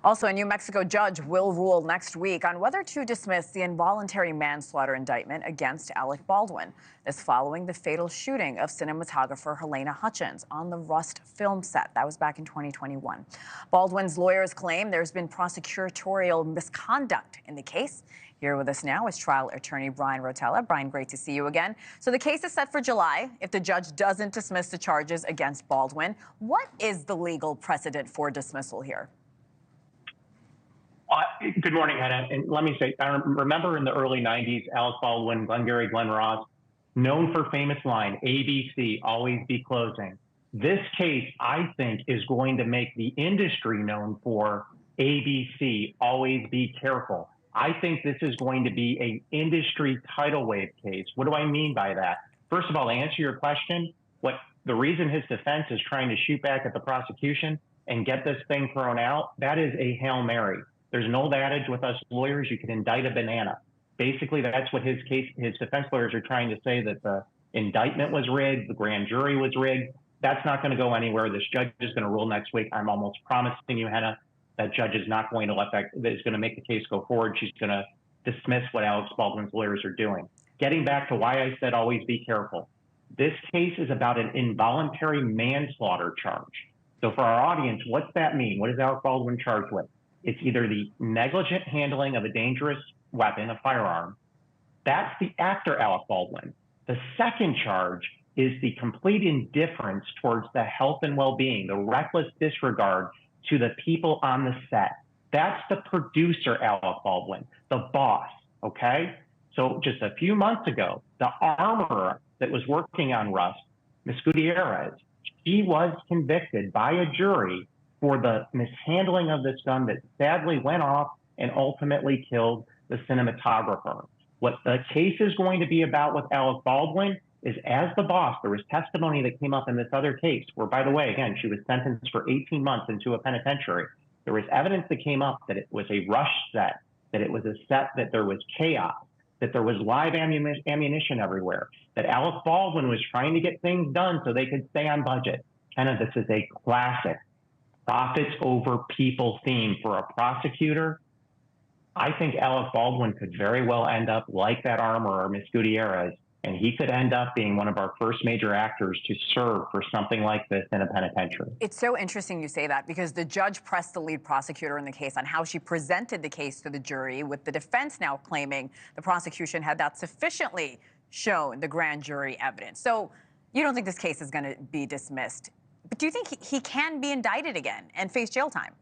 Also, a New Mexico judge will rule next week on whether to dismiss the involuntary manslaughter indictment against Alec Baldwin. This following the fatal shooting of cinematographer Hena Hutchins on the Rust film set. That was back in 2021. Baldwin's lawyers claim there's been prosecutorial misconduct in the case. Here with us now is trial attorney Bryan Rotella. Bryan, great to see you again. So the case is set for July if the judge doesn't dismiss the charges against Baldwin. What is the legal precedent for dismissal here? Good morning, Hena. And let me say, I remember in the early 90s, Alec Baldwin, Glengarry Glen Ross, known for famous line, ABC, always be closing. This case, I think, is going to make the industry known for ABC, always be careful. I think this is going to be an industry tidal wave case. What do I mean by that? First of all, to answer your question, the reason his defense is trying to shoot back at the prosecution and get this thing thrown out, that is a Hail Mary. There's an old adage with us lawyers, you can indict a banana. Basically, that's what his defense lawyers are trying to say, that the indictment was rigged, the grand jury was rigged. That's not going to go anywhere. This judge is going to rule next week. I'm almost promising you, Hena, that judge is not going to that is going to make the case go forward. She's going to dismiss what Alec Baldwin's lawyers are doing. Getting back to why I said always be careful. This case is about an involuntary manslaughter charge. So for our audience, what's that mean? What is Alec Baldwin charged with? It's either the negligent handling of a dangerous weapon, a firearm. That's the actor Alec Baldwin. The second charge is the complete indifference towards the health and well-being, the reckless disregard to the people on the set. That's the producer, Alec Baldwin, the boss, okay? So just a few months ago, the armorer that was working on Rust, Ms. Gutierrez, she was convicted by a jury for the mishandling of this gun that sadly went off and ultimately killed the cinematographer. What the case is going to be about with Alec Baldwin is, as the boss, there was testimony that came up in this other case where, by the way, again, she was sentenced for 18 months into a penitentiary. There was evidence that came up that it was a rush set, that it was a set that there was chaos, that there was live ammunition everywhere, that Alec Baldwin was trying to get things done so they could stay on budget. This is a classic profits over people theme for a prosecutor. I think Alec Baldwin could very well end up like that armorer, Ms. Gutierrez, and he could end up being one of our first major actors to serve for something like this in a penitentiary. It's so interesting you say that, because the judge pressed the lead prosecutor in the case on how she presented the case to the jury, with the defense now claiming the prosecution had not sufficiently shown the grand jury evidence. So you don't think this case is going to be dismissed? But do you think he can be indicted again and face jail time?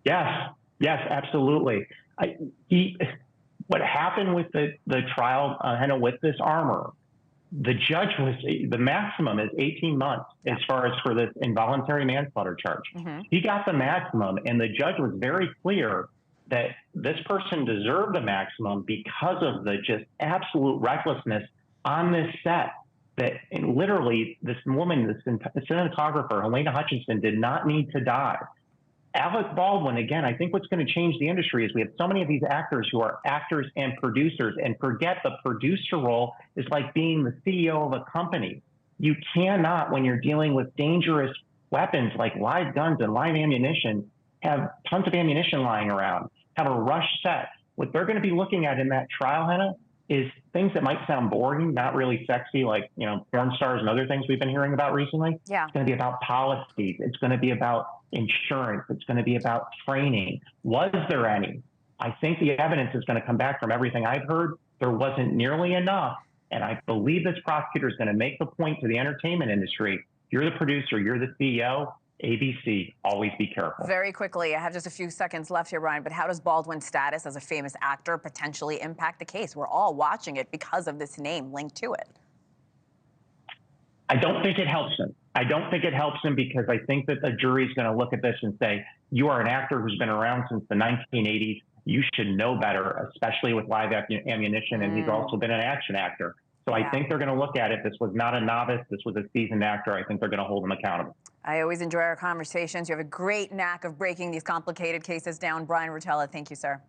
Yes, absolutely. What happened with the trial, Hena, with this armor, the judge the maximum is 18 months as far as for this involuntary manslaughter charge. He got the maximum, and the judge was very clear that this person deserved the maximum because of the just absolute recklessness on this set. That literally this woman, this cinematographer, Hena Hutchinson, did not need to die. Alec Baldwin, again, I think what's going to change the industry is we have so many of these actors who are actors and producers, and forget the producer role is like being the CEO of a company. You cannot, when you're dealing with dangerous weapons like live guns and live ammunition, have tons of ammunition lying around, have a rush set. What they're going to be looking at in that trial, Hena, is things that might sound boring, not really sexy, like, porn stars and other things we've been hearing about recently. Yeah. It's going to be about policies. It's going to be about insurance. It's going to be about training. Was there any? I think the evidence is going to come back from everything I've heard. There wasn't nearly enough. And I believe this prosecutor is going to make the point to the entertainment industry. You're the producer. You're the CEO. ABC, always be careful. Very quickly, I have just a few seconds left here, Bryan, but how does Baldwin's status as a famous actor potentially impact the case? We're all watching it because of this name linked to it. I don't think it helps him. I don't think it helps him because I think that the jury is going to look at this and say, you are an actor who's been around since the 1980s. You should know better, especially with live ammunition, and he's also been an action actor. So I think they're going to look at it. This was not a novice. This was a seasoned actor. I think they're going to hold him accountable. I always enjoy our conversations. You have a great knack of breaking these complicated cases down. Bryan Rotella, thank you, sir.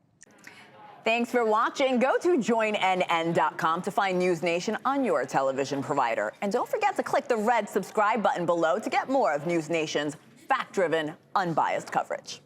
Thanks for watching. Go to joinnn.com to find NewsNation on your television provider. And don't forget to click the red subscribe button below to get more of NewsNation's fact-driven, unbiased coverage.